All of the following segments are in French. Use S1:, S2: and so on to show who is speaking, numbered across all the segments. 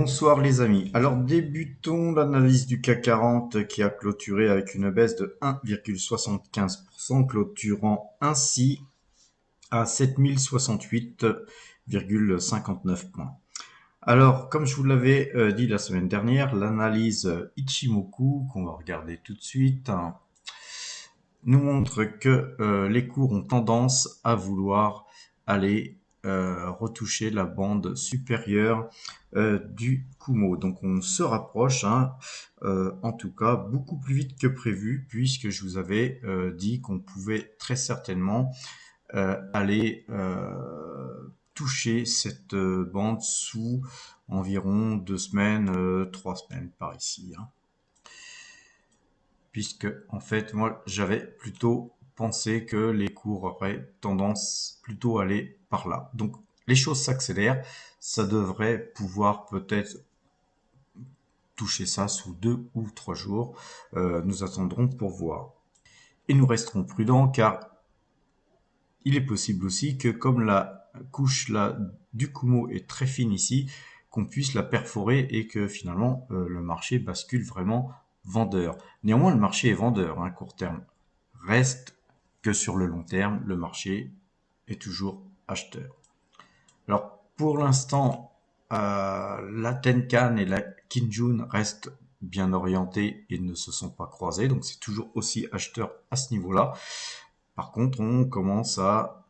S1: Bonsoir les amis. Alors débutons l'analyse du CAC 40 qui a clôturé avec une baisse de 1,75%, clôturant ainsi à 7068,59 points. Alors, comme je vous l'avais dit la semaine dernière, l'analyse Ichimoku, qu'on va regarder tout de suite, nous montre que les cours ont tendance à vouloir aller retoucher la bande supérieure du Kumo. Donc on se rapproche, en tout cas beaucoup plus vite que prévu, puisque je vous avais dit qu'on pouvait très certainement aller toucher cette bande sous environ 2 semaines, 3 semaines par ici. Puisque en fait moi j'avais plutôt pensé que les cours auraient tendance plutôt à aller par là. Donc les choses s'accélèrent, ça devrait pouvoir peut-être toucher ça sous 2 ou 3 jours. Nous attendrons pour voir. Et nous resterons prudents car il est possible aussi que comme la couche là, du Kumo est très fine ici, qu'on puisse la perforer et que finalement le marché bascule vraiment vendeur. Néanmoins, le marché est vendeur à court terme. Reste que sur le long terme, le marché est toujours acheteur. Alors, pour l'instant, la Tenkan et la Kinjun restent bien orientés et ne se sont pas croisés. Donc, c'est toujours aussi acheteur à ce niveau-là. Par contre, on commence à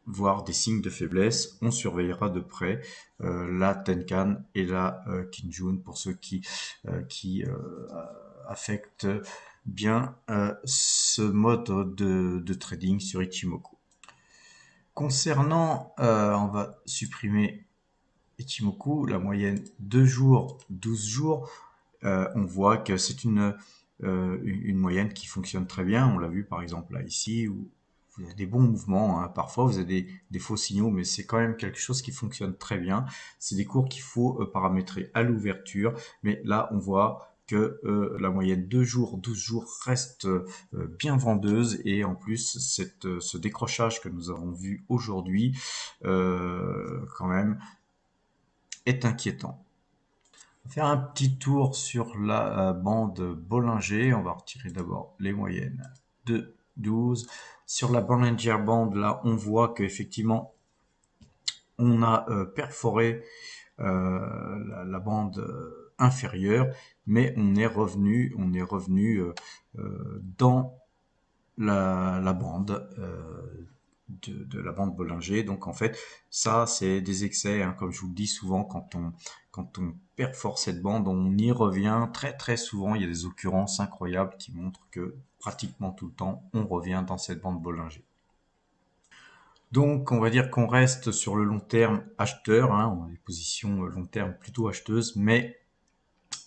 S1: voir des signes de faiblesse. On surveillera de près la Tenkan et la Kinjun pour ceux qui affectent bien ce mode de trading sur Ichimoku. Concernant, on va supprimer Ichimoku, la moyenne 2 jours, 12 jours, on voit que c'est une moyenne qui fonctionne très bien. On l'a vu par exemple là ici où vous avez des bons mouvements. Parfois vous avez des faux signaux, mais c'est quand même quelque chose qui fonctionne très bien. C'est des cours qu'il faut paramétrer à l'ouverture, mais là on voit que la moyenne 2 jours, 12 jours reste bien vendeuse et en plus ce décrochage que nous avons vu aujourd'hui quand même est inquiétant. On va faire un petit tour sur la bande Bollinger. On va retirer d'abord les moyennes de 12. Sur la Bollinger Band, là, on voit qu'effectivement, on a perforé la bande inférieure, mais on est revenu dans la bande de la bande Bollinger. Donc en fait, ça c'est des excès, comme je vous le dis souvent, quand on perfore cette bande, on y revient très très souvent. Il y a des occurrences incroyables qui montrent que pratiquement tout le temps, on revient dans cette bande Bollinger. Donc on va dire qu'on reste sur le long terme acheteur, on a des positions long terme plutôt acheteuses, mais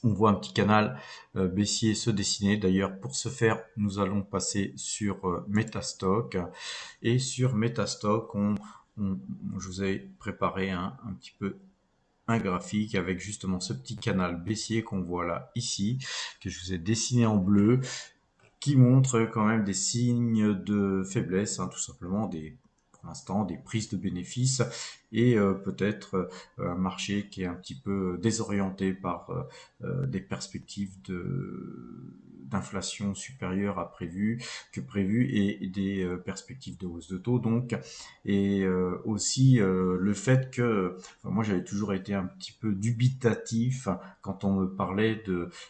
S1: on voit un petit canal baissier se dessiner. D'ailleurs, pour ce faire, nous allons passer sur Metastock. Et sur Metastock, je vous ai préparé un petit peu un graphique avec justement ce petit canal baissier qu'on voit là ici, que je vous ai dessiné en bleu, qui montre quand même des signes de faiblesse, tout simplement pour l'instant des prises de bénéfices et peut-être un marché qui est un petit peu désorienté par des perspectives d'inflation supérieure à prévu et des perspectives de hausse de taux donc et aussi le fait que moi j'avais toujours été un petit peu dubitatif quand on me parlait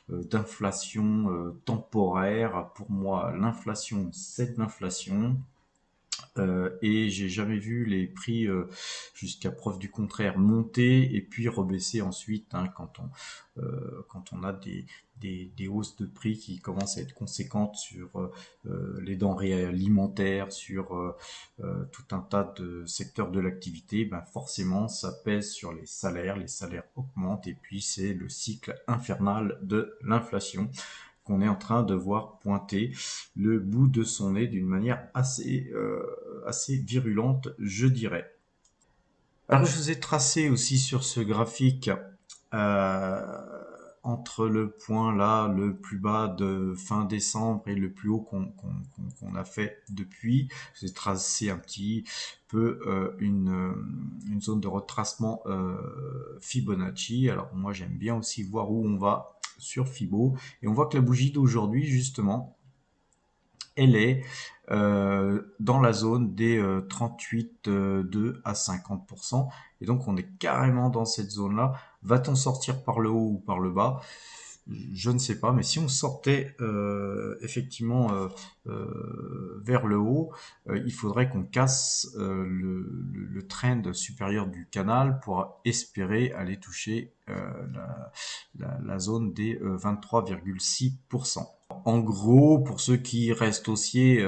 S1: d'inflation temporaire. Pour moi, l'inflation, c'est de l'inflation. Et j'ai jamais vu les prix jusqu'à preuve du contraire monter et puis rebaisser ensuite quand on a des hausses de prix qui commencent à être conséquentes sur les denrées alimentaires, sur tout un tas de secteurs de l'activité, forcément ça pèse sur les salaires augmentent et puis c'est le cycle infernal de l'inflation qu'on est en train de voir pointer le bout de son nez d'une manière assez virulente, je dirais. Alors, je vous ai tracé aussi sur ce graphique, entre le point là, le plus bas de fin décembre et le plus haut qu'on a fait depuis. J'ai tracé un petit peu une zone de retracement Fibonacci. Alors moi j'aime bien aussi voir où on va sur Fibo. Et on voit que la bougie d'aujourd'hui justement, elle est dans la zone des 38,2 à 50%. Et donc on est carrément dans cette zone-là. Va-t-on sortir par le haut ou par le bas? Je ne sais pas, mais si on sortait effectivement vers le haut, il faudrait qu'on casse le trend supérieur du canal pour espérer aller toucher la zone des 23,6%. En gros, pour ceux qui restent haussiers,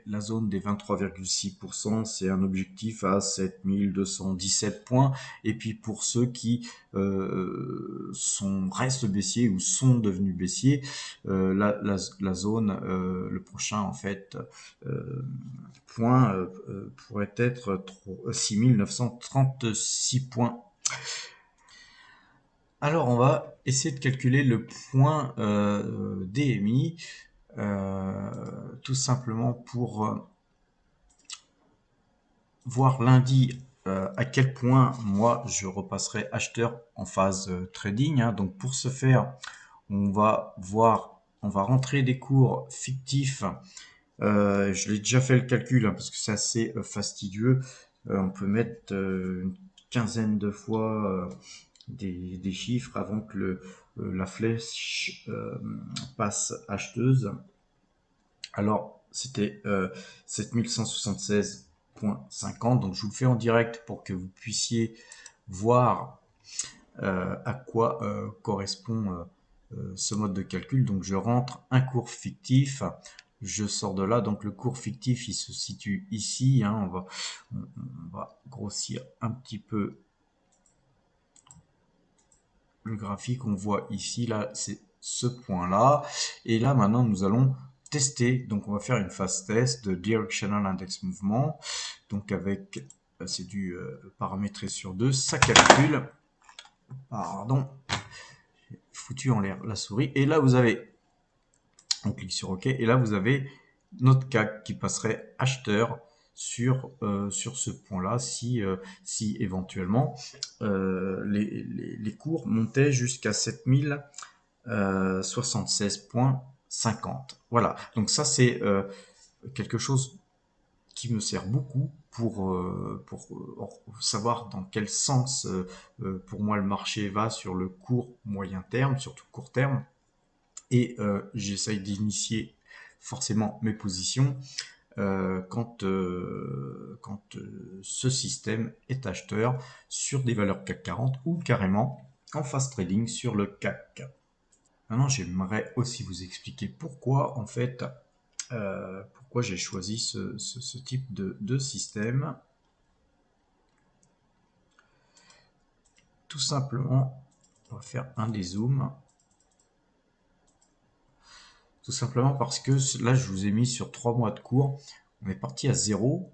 S1: la zone des 23,6%, c'est un objectif à 7217 points. Et puis pour ceux qui restent baissiers ou sont devenus baissiers, la zone, le prochain en fait point pourrait être 6936 points. Alors on va essayer de calculer le point DMI, tout simplement pour voir lundi à quel point moi je repasserai acheteur en phase trading. Hein. Donc pour ce faire, on va rentrer des cours fictifs. Je l'ai déjà fait le calcul hein, parce que c'est assez fastidieux. On peut mettre une quinzaine de fois des chiffres avant que la flèche passe acheteuse. Alors, c'était 7176,50. Donc, je vous le fais en direct pour que vous puissiez voir à quoi correspond ce mode de calcul. Donc, je rentre un cours fictif. Je sors de là. Donc, le cours fictif, il se situe ici. Hein. On va grossir un petit peu le graphique. On voit ici, là, c'est ce point-là. Et là, maintenant, nous allons tester. Donc, on va faire une phase test de Directional Index Mouvement. Donc, avec, c'est du paramétré sur 2. Ça calcule. Pardon. Foutu en l'air la souris. Et là, vous avez, on clique sur OK. Et là, vous avez notre CAC qui passerait acheteur sur ce point-là si éventuellement les cours montaient jusqu'à 7076,50. Voilà, donc ça c'est quelque chose qui me sert beaucoup pour savoir dans quel sens pour moi le marché va sur le court moyen terme, surtout court terme. Et j'essaye d'initier forcément mes positions quand ce système est acheteur sur des valeurs CAC 40 ou carrément en fast trading sur le CAC. Maintenant, j'aimerais aussi vous expliquer pourquoi en fait pourquoi j'ai choisi ce type de système. Tout simplement, on va faire un des zooms. Tout simplement parce que là, je vous ai mis sur 3 mois de cours. On est parti à 0.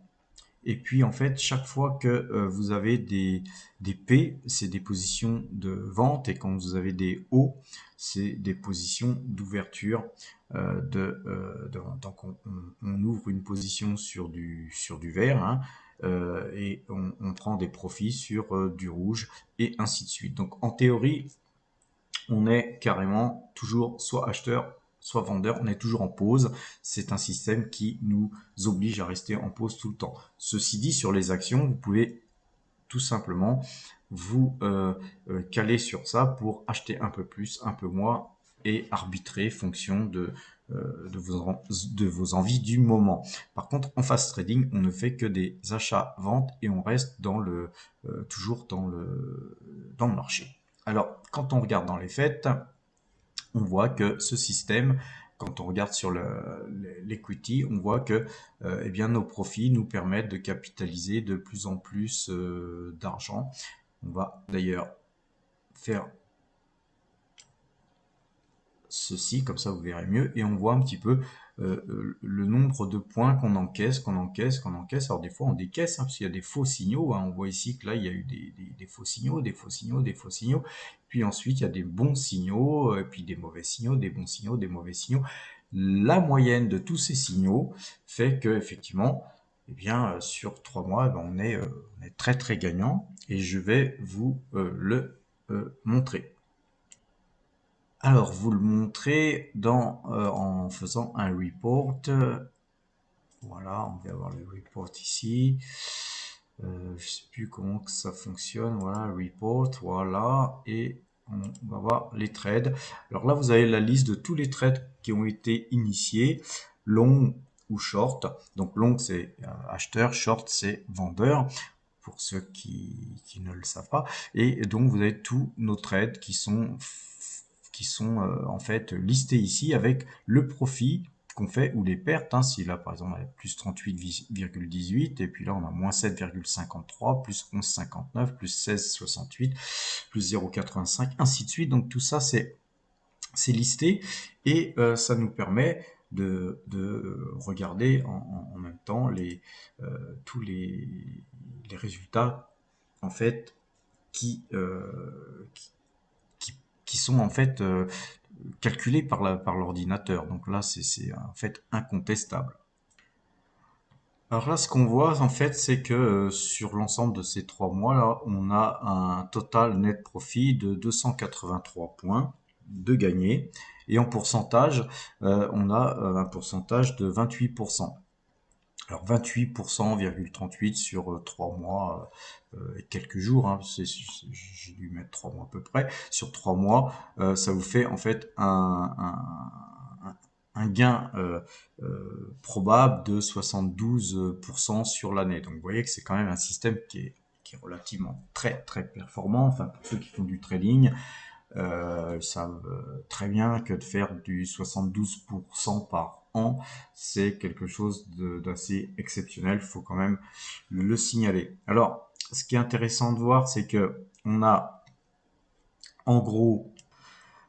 S1: Et puis, en fait, chaque fois que vous avez des P, c'est des positions de vente. Et quand vous avez des O, c'est des positions d'ouverture de vente. Donc, on ouvre une position sur du vert. Hein, et on prend des profits sur du rouge et ainsi de suite. Donc, en théorie, on est carrément toujours soit acheteur, soit vendeur, on est toujours en pause. C'est un système qui nous oblige à rester en pause tout le temps. Ceci dit, sur les actions, vous pouvez tout simplement vous caler sur ça pour acheter un peu plus, un peu moins et arbitrer fonction de vos envies du moment. Par contre, en fast trading, on ne fait que des achats-ventes et on reste toujours dans le marché. Alors, quand on regarde dans les faits, on voit que ce système, quand on regarde sur l'equity, on voit que eh bien, nos profits nous permettent de capitaliser de plus en plus d'argent. On va d'ailleurs faire ceci, comme ça vous verrez mieux, et on voit un petit peu le nombre de points qu'on encaisse, qu'on encaisse, qu'on encaisse. Alors des fois on décaisse, hein, parce qu'il y a des faux signaux, hein. On voit ici que là il y a eu des faux signaux, des faux signaux, des faux signaux. Puis ensuite il y a des bons signaux, et puis des mauvais signaux, des bons signaux, des mauvais signaux. La moyenne de tous ces signaux fait que effectivement, eh bien, sur 3 mois, ben, on est très très gagnant, et je vais vous le montrer. Alors, vous le montrez en faisant un report. Voilà, on va avoir le report ici. Je sais plus comment que ça fonctionne. Voilà, report, voilà, et on va voir les trades. Alors là, vous avez la liste de tous les trades qui ont été initiés, long ou short. Donc long, c'est acheteur, short, c'est vendeur, pour ceux qui ne le savent pas. Et donc, vous avez tous nos trades qui sont en fait listés ici avec le profit qu'on fait ou les pertes. Hein, si là, par exemple, on a plus 38,18 et puis là, on a moins 7,53, plus 11,59, plus 16,68, plus 0,85, ainsi de suite. Donc tout ça, c'est listé, et ça nous permet de regarder en même temps tous les résultats en fait qui, qui sont en fait calculés par l'ordinateur. Donc là, c'est en fait incontestable. Alors là, ce qu'on voit en fait, c'est que sur l'ensemble de ces 3 mois là, on a un total net profit de 283 points de gagnés, et en pourcentage, on a un pourcentage de 28%. Alors 28,38 sur 3 mois et quelques jours, hein, j'ai dû mettre 3 mois à peu près. Sur 3 mois, ça vous fait en fait un gain probable de 72% sur l'année. Donc vous voyez que c'est quand même un système qui est relativement très très performant. Enfin, pour ceux qui font du trading, ils savent très bien que de faire du 72% par an, c'est quelque chose d'assez exceptionnel. Il faut quand même le signaler. Alors, ce qui est intéressant de voir, c'est que on a en gros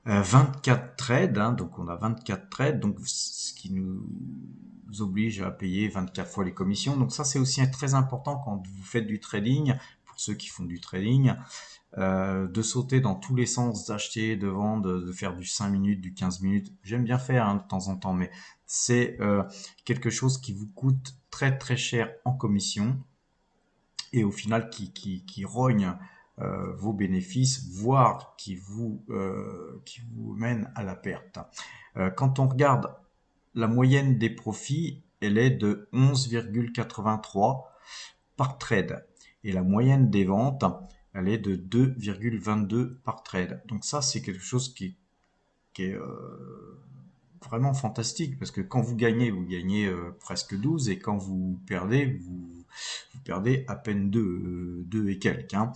S1: 24 trades, hein, donc on a 24 trades, donc ce qui nous oblige à payer 24 fois les commissions. Donc ça, c'est aussi très important quand vous faites du trading, pour ceux qui font du trading, de sauter dans tous les sens, d'acheter, de vendre, de faire du 5 minutes, du 15 minutes. J'aime bien faire, hein, de temps en temps, mais c'est quelque chose qui vous coûte très très cher en commission, et au final qui rogne vos bénéfices, voire qui vous mène à la perte. Quand on regarde la moyenne des profits, elle est de 11,83 par trade. Et la moyenne des ventes, elle est de 2,22 par trade. Donc ça, c'est quelque chose qui est vraiment fantastique, parce que quand vous gagnez presque 12, et quand vous perdez, vous perdez à peine 2 et quelques. Hein.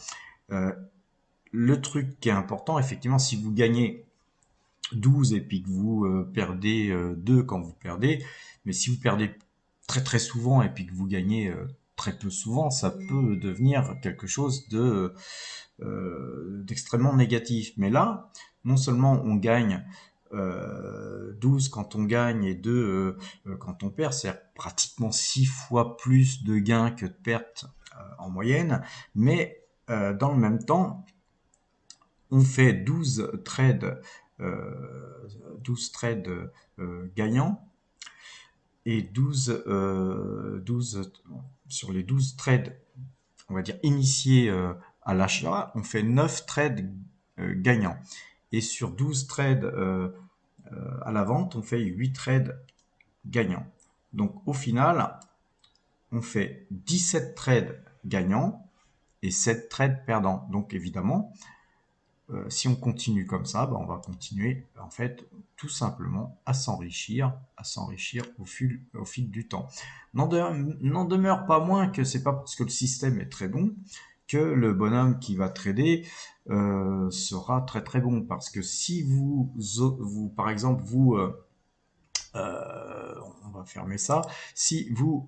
S1: Le truc qui est important, effectivement, si vous gagnez 12 et puis que vous perdez 2 quand vous perdez, mais si vous perdez très très souvent et puis que vous gagnez très peu souvent, ça peut devenir quelque chose d'extrêmement négatif. Mais là, non seulement on gagne 12 quand on gagne et 2 quand on perd, c'est pratiquement 6 fois plus de gains que de pertes en moyenne, mais dans le même temps, on fait 12 trades, 12 trades gagnants, et 12 sur les 12 trades, on va dire initiés à l'achat, on fait 9 trades gagnants. Et sur 12 trades à la vente, on fait 8 trades gagnants. Donc au final, on fait 17 trades gagnants et 7 trades perdants. Donc évidemment, si on continue comme ça, on va continuer en fait tout simplement à s'enrichir au fil du temps. N'en demeure pas moins que c'est pas parce que le système est très bon que le bonhomme qui va trader sera très très bon. Parce que si vous par exemple, on va fermer ça, si vous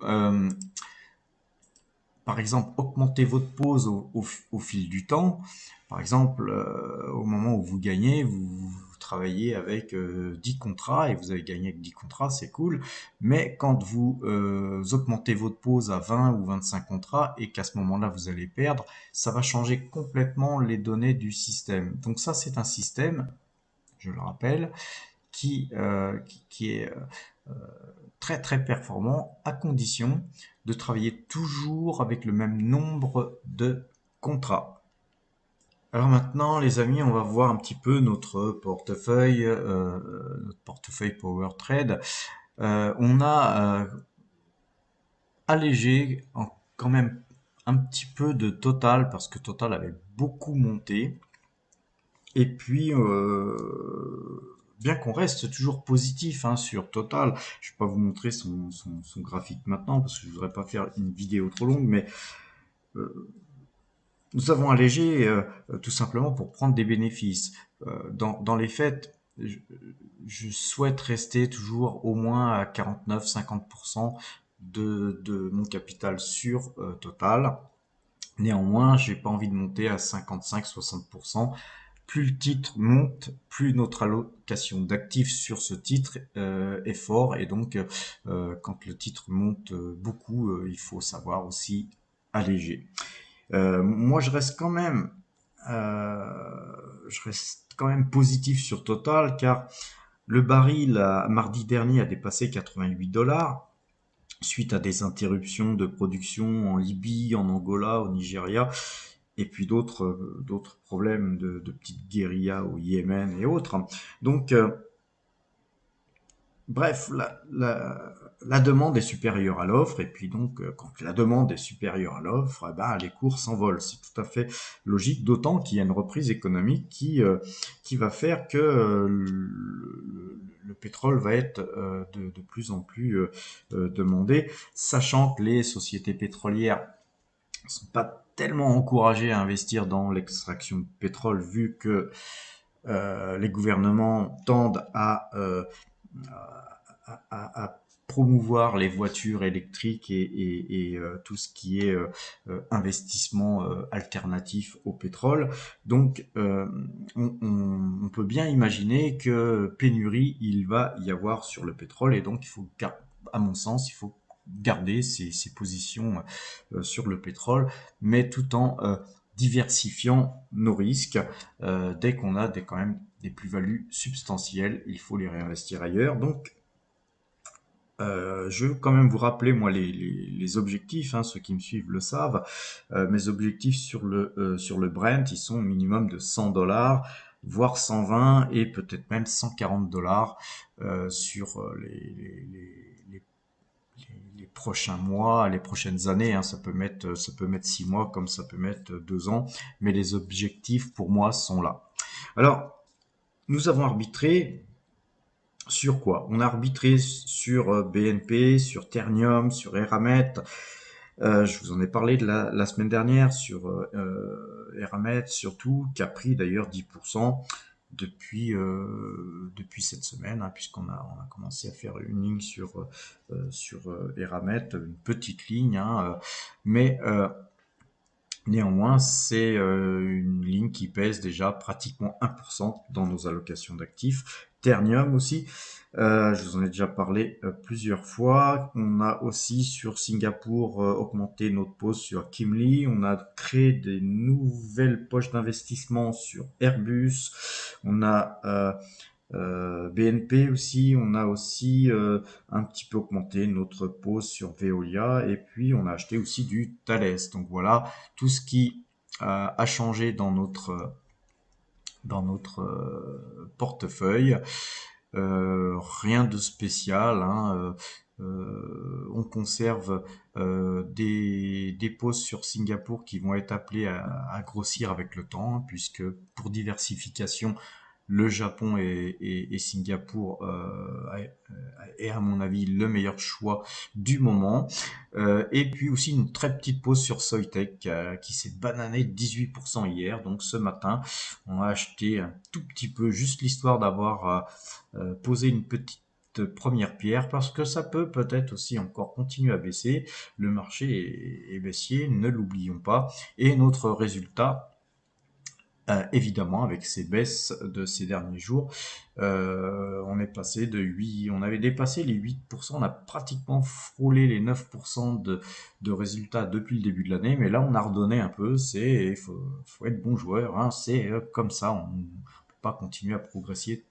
S1: par exemple, augmenter votre pause au fil du temps. Par exemple, au moment où vous gagnez, vous travaillé avec 10 contrats et vous avez gagné avec 10 contrats, c'est cool. Mais quand vous augmentez votre pause à 20 ou 25 contrats et qu'à ce moment-là, vous allez perdre, ça va changer complètement les données du système. Donc ça, c'est un système, je le rappelle, qui est très très performant à condition de travailler toujours avec le même nombre de contrats. Alors maintenant, les amis, on va voir un petit peu notre portefeuille Power Trade. On a allégé quand même un petit peu de Total parce que Total avait beaucoup monté. Et puis, bien qu'on reste toujours positif hein, sur Total, je ne vais pas vous montrer son graphique maintenant parce que je ne voudrais pas faire une vidéo trop longue, mais euh, nous avons allégé tout simplement pour prendre des bénéfices. Dans les faits, je souhaite rester toujours au moins à 49-50% de mon capital sur Total. Néanmoins, j'ai pas envie de monter à 55-60%. Plus le titre monte, plus notre allocation d'actifs sur ce titre est fort. Et donc, quand le titre monte beaucoup, il faut savoir aussi alléger. Moi, euh, je reste quand même positif sur Total, car le baril, mardi dernier, a dépassé 88 dollars suite à des interruptions de production en Libye, en Angola, au Nigeria, et puis d'autres problèmes de petites guérillas au Yémen et autres. Donc, bref, la demande est supérieure à l'offre, et puis donc, quand la demande est supérieure à l'offre, eh ben, les cours s'envolent. C'est tout à fait logique, d'autant qu'il y a une reprise économique qui va faire que le pétrole va être de plus en plus demandé, sachant que les sociétés pétrolières ne sont pas tellement encouragées à investir dans l'extraction de pétrole, vu que les gouvernements tendent à promouvoir les voitures électriques et tout ce qui est investissement alternatif au pétrole. Donc, on peut bien imaginer que pénurie, il va y avoir sur le pétrole, et donc il faut, à mon sens, il faut garder ses positions sur le pétrole, mais tout en diversifiant nos risques. Dès qu'on a quand même des plus-values substantielles, il faut les réinvestir ailleurs. Donc, je veux quand même vous rappeler, moi, les objectifs, hein, ceux qui me suivent le savent. Mes objectifs sur le Brent, ils sont au minimum de 100 dollars, voire 120 et peut-être même 140 dollars sur les prochains mois, les prochaines années. Hein. Ça peut mettre 6 mois comme ça peut mettre 2 ans, mais les objectifs pour moi sont là. Alors, nous avons arbitré sur quoi? On a arbitré sur BNP, sur Ternium, sur Eramet. Je vous en ai parlé la semaine dernière sur Eramet, surtout, qui a pris d'ailleurs 10% depuis cette semaine, hein, on a commencé à faire une ligne sur Eramet, une petite ligne, hein, mais néanmoins, c'est une ligne qui pèse déjà pratiquement 1% dans nos allocations d'actifs. Ternium aussi, je vous en ai déjà parlé plusieurs fois. On a aussi sur Singapour augmenté notre pause sur Kimley. On a créé des nouvelles poches d'investissement sur Airbus. On a BNP aussi, on a aussi un petit peu augmenté notre pause sur Veolia, et puis on a acheté aussi du Thales. Donc voilà tout ce qui a changé dans notre portefeuille. Rien de spécial, hein. On conserve des pauses sur Singapour qui vont être appelées à grossir avec le temps, hein, puisque pour diversification, le Japon et Singapour est à mon avis le meilleur choix du moment. Et puis aussi une très petite pause sur Soitec qui s'est banané 18% hier. Donc ce matin, on a acheté un tout petit peu, juste l'histoire d'avoir posé une petite première pierre, parce que ça peut peut-être aussi encore continuer à baisser. Le marché est baissier, ne l'oublions pas. Et notre résultat Évidemment, avec ces baisses de ces derniers jours, on est passé de 8, on avait dépassé les 8%, on a pratiquement frôlé les 9% de résultats depuis le début de l'année, mais là on a redonné un peu, faut être bon joueur, hein, c'est comme ça, on ne peut pas continuer à progresser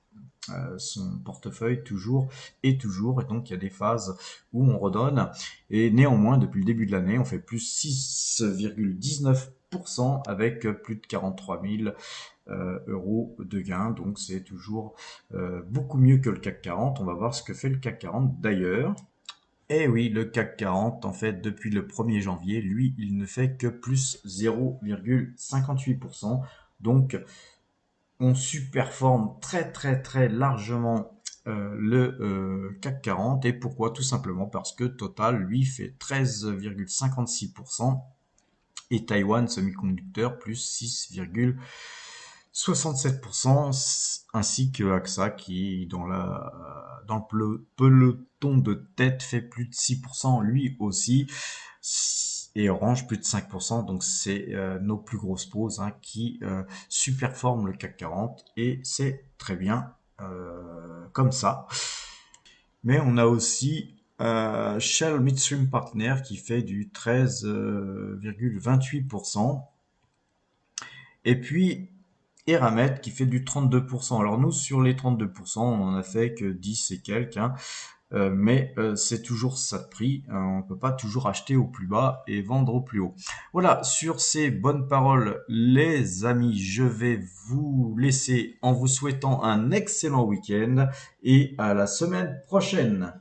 S1: son portefeuille toujours et toujours, et donc il y a des phases où on redonne, et néanmoins depuis le début de l'année on fait plus 6,19% avec plus de 43 000 euros de gains, donc c'est toujours beaucoup mieux que le CAC 40. On va voir ce que fait le CAC 40 d'ailleurs. Et oui, le CAC 40, en fait, depuis le 1er janvier, lui, il ne fait que plus 0,58%. Donc, on surperforme très très très largement le CAC 40. Et pourquoi? Tout simplement parce que Total, lui, fait 13,56% et Taïwan Semiconducteur plus 6,67%, ainsi que AXA qui, dans le peloton de tête, fait plus de 6% lui aussi, et Orange plus de 5%. Donc c'est nos plus grosses pauses, hein, qui superforment le CAC 40, et c'est très bien comme ça. Mais on a aussi Shell Midstream Partner qui fait du 13,28%. Et puis Eramet qui fait du 32%. Alors nous, sur les 32%, on en a fait que 10 et quelques, hein. Mais c'est toujours ça de prix. On ne peut pas toujours acheter au plus bas et vendre au plus haut. Voilà, sur ces bonnes paroles, les amis, je vais vous laisser en vous souhaitant un excellent week-end et à la semaine prochaine.